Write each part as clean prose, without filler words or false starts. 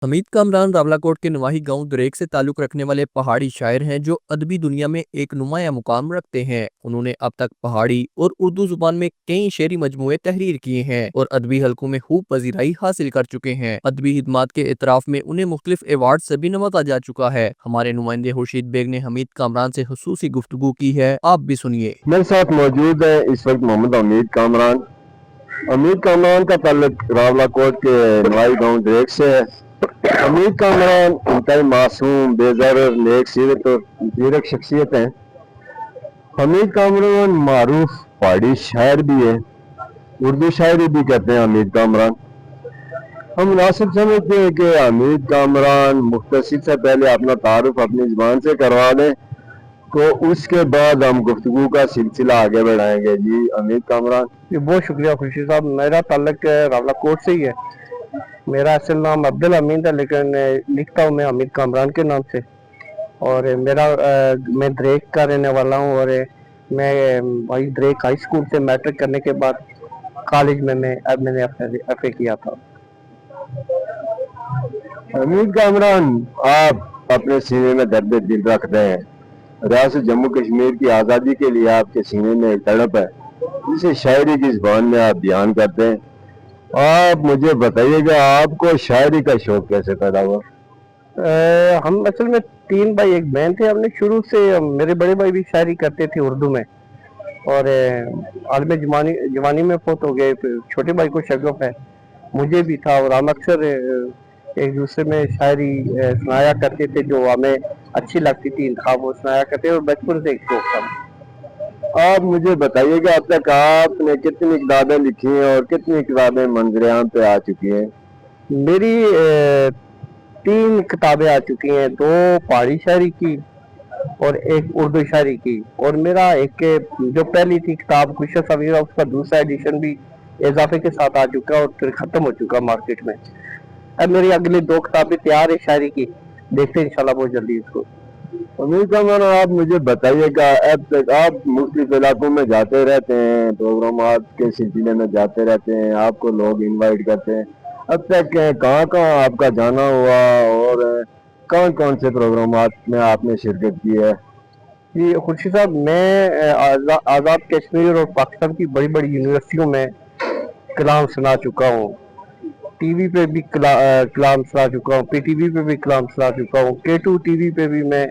हमीद कामरान रावलाकोट के नवाही गांव दुरेक से ताल्लुक़ रखने वाले पहाड़ी शायर हैं जो अदबी दुनिया में एक नुमाया मुकाम रखते हैं। उन्होंने अब तक पहाड़ी और उर्दू जुबान में कई शेरी मजमूए तहरीर किए हैं और अदबी हलकों में खूब पजीराई हासिल कर चुके हैं। अदबी हिदमात के इतराफ में उन्हें मुख्तलिफ अवार्ड से भी नवाजा जा चुका है। हमारे नुमाइंदे खुर्शीद बेग ने हमीद कामरान से खुसूसी गुफ्तगू की है, आप भी सुनिए। मेरे साथ मौजूद है इस वक्त मोहम्मद हमीद कामरान। हमीद कामरान का ताल्लुक रावलाकोट के नवाई गांव दुरेक से है। हमीद कामरान इंतहाई मासूम, बेज़र, नेक सीरत और जीरक शख्सियत है। हमीद कामरान मारूफ पहाड़ी शायर भी है, उर्दू शायरी भी करते हैं हमीद कामरान। हम मुनासिब समझते हैं कि हमीद कामरान मुख्तसर से पहले अपना तारुफ अपनी ज़बान से करवा दें, तो उसके बाद हम गुफ्तगू का सिलसिला आगे बढ़ाएंगे। जी हमीद कामरान। जी बहुत शुक्रिया खुर्शीद साहब। मेरा ताल्लुक रावलाकोट से ही है। मेरा असल नाम अब्दुल हमीद है, लेकिन लिखता हूँ मैं हमीद कामरान के नाम से। और मैं द्रेक का रहने वाला हूँ और मैं भाई द्रेक हाई स्कूल से मैट्रिक करने के बाद कॉलेज में मैंने एफ ए किया था। हमीद कामरान, आप अपने सीने में दर्द दिल रखते हैं। रियासत जम्मू कश्मीर की आज़ादी के लिए आपके सीने में एक तड़प है, जिसे शायरी की ज़बान में आप बयान करते हैं। आप मुझे बताइएगा, आपको शायरी का शौक कैसे पैदा हुआ? हम असल में 3 भाई 1 बहन थे। हमने शुरू से, मेरे बड़े भाई भी शायरी करते थे उर्दू में, और आलम जवानी में फोत हो गए। फिर छोटे भाई को शगफ है, मुझे भी था, और हम अक्सर एक दूसरे में शायरी सुनाया करते थे जो हमें अच्छी लगती थी, इंतखाब वो सुनाया करते, और बचपन से एक शौक था। आप मुझे बताइएगा, अब तक आपने कितनी किताबें लिखी हैं और कितनी किताबें मंजर-ए-आम पे आ चुकी हैं? मेरी 3 किताबें आ चुकी हैं, 2 पहाड़ी शायरी की और एक उर्दू शायरी की। और मेरा एक जो पहली थी किताब खुशा सवीरा, उसका दूसरा एडिशन भी इजाफे के साथ आ चुका और फिर खत्म हो चुका मार्केट में। अब मेरी अगली 2 किताबें तैयार है शायरी की, देखते हैं इंशाल्लाह बहुत जल्दी इसको। हमीद कामरान, आप मुझे बताइएगा, अब तक आप मुख्तलिफ इलाकों में जाते रहते हैं, प्रोग्रामात के सिलसिले में जाते रहते हैं, आपको लोग इनवाइट करते हैं। अब तक कहाँ कहाँ आपका जाना हुआ और कौन कौन से प्रोग्रामात में आपने शिरकत की है? जी खुर्शीद साहब, मैं आज़ाद कश्मीर और पाकिस्तान की बड़ी बड़ी यूनिवर्सिटियों में कलाम सुना चुका हूँ। टीवी पे भी कलाम सुना चुका हूँ, पीटीवी पे भी कलाम सुना चुका हूँ, K2 टीवी पे भी मैं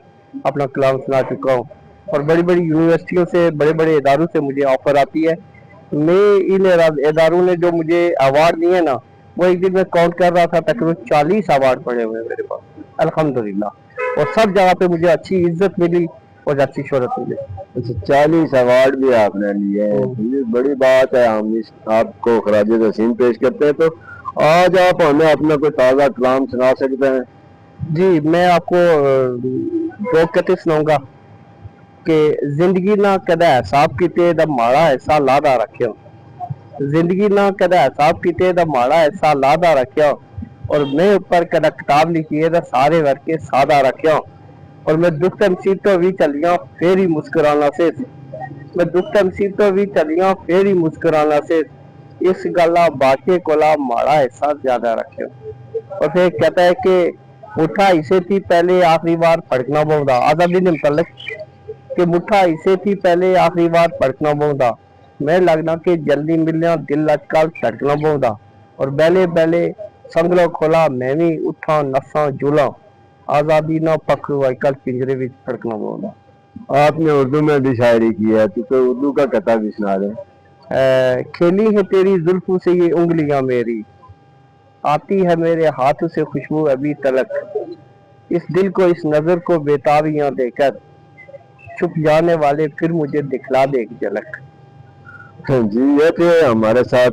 अपना कलाम सुना चुका हूँ। और बड़ी बड़ी यूनिवर्सिटियों से, बड़े बड़े इदारों से मुझे ऑफर आती है। मैं इन इदारों ने जो मुझे अवार्ड दिए ना, वो एक दिन मैं काउंट कर रहा था, तकरीबन 40 अवार्ड पड़े हुए हैं मेरे पास, अल्हम्दुलिल्लाह। और सब जगह पे मुझे अच्छी इज्जत मिली और अच्छी शोहरत मिली। अच्छा, 40 अवार्ड भी आपने लिए हैं, ये बड़ी बात है। हम आपको खराज तहसीन पेश करते हैं। तो आज आप हमें अपना कोई ताज़ा कलाम सुना सकते हैं? जी, मैं आपको 2 कते सुनाऊंगा कि जिंदगी ना कदा हिसाब कीते दा माड़ा ऐसा लादा रखियो। जिंदगी ना कदा हिसाब कीते दा माड़ा ऐसा लादा रखियो, और मैं ऊपर कदा किताब लिखी है दा सारे वर्के सादा रखियो। और मैं दुख मुसीबतों भी चलिया फिर ही मुस्कुराना से, मैं दुख मुसीबतों भी चलिया फिर ही मुस्कुराना से, इस गल्ला बाके कोला माड़ा हिस्सा ज्यादा रखियो। और फिर कहता है कि मुठा इसे थी पहले आखिरी बार फड़कना बहुदा। आजादी ने मुतल्लिक कि मुठा इसे थी पहले आखिरी बार फड़कना बहुदा, मैं लगना कि जल्दी मिलना दिल अजकल धड़कना बहुदा। और बेले बेले संगलो खोला मैं भी उठा नसा झूला, आजादी ना पखरू अजकल पिंजरे विच फड़कना बहुदा। आपने उर्दू में भी शायरी की है, तो कोई उर्दू का कथा भी सुना दें। खेली है तेरी जुल्फों से ये उंगलियां मेरी, आती है मेरे हाथ से खुशबू अभी तलक, इस दिल को इस नजर को बेताबियां देकर, छुप जाने वाले फिर मुझे दिखला दे एक झलक। जी, ये थे हमारे साथ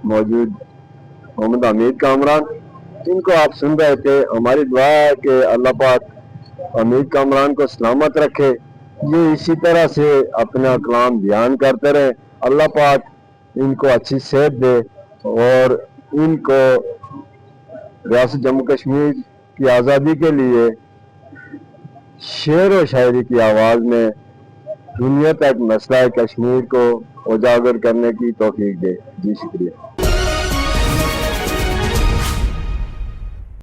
मौजूद मोहम्मद हमीद कामरान, जिनको आप सुन रहे थे। हमारी दुआ है कि अल्लाह पाक हमीद कामरान को सलामत रखे, ये इसी तरह से अपना कलाम बयान करते रहे। अल्लाह पाक इनको अच्छी सेहत दे और इनको रियासत जम्मू कश्मीर की आज़ादी के लिए शेर व शायरी की आवाज़ में दुनिया तक मसला कश्मीर को उजागर करने की तौफीक दे। जी शुक्रिया।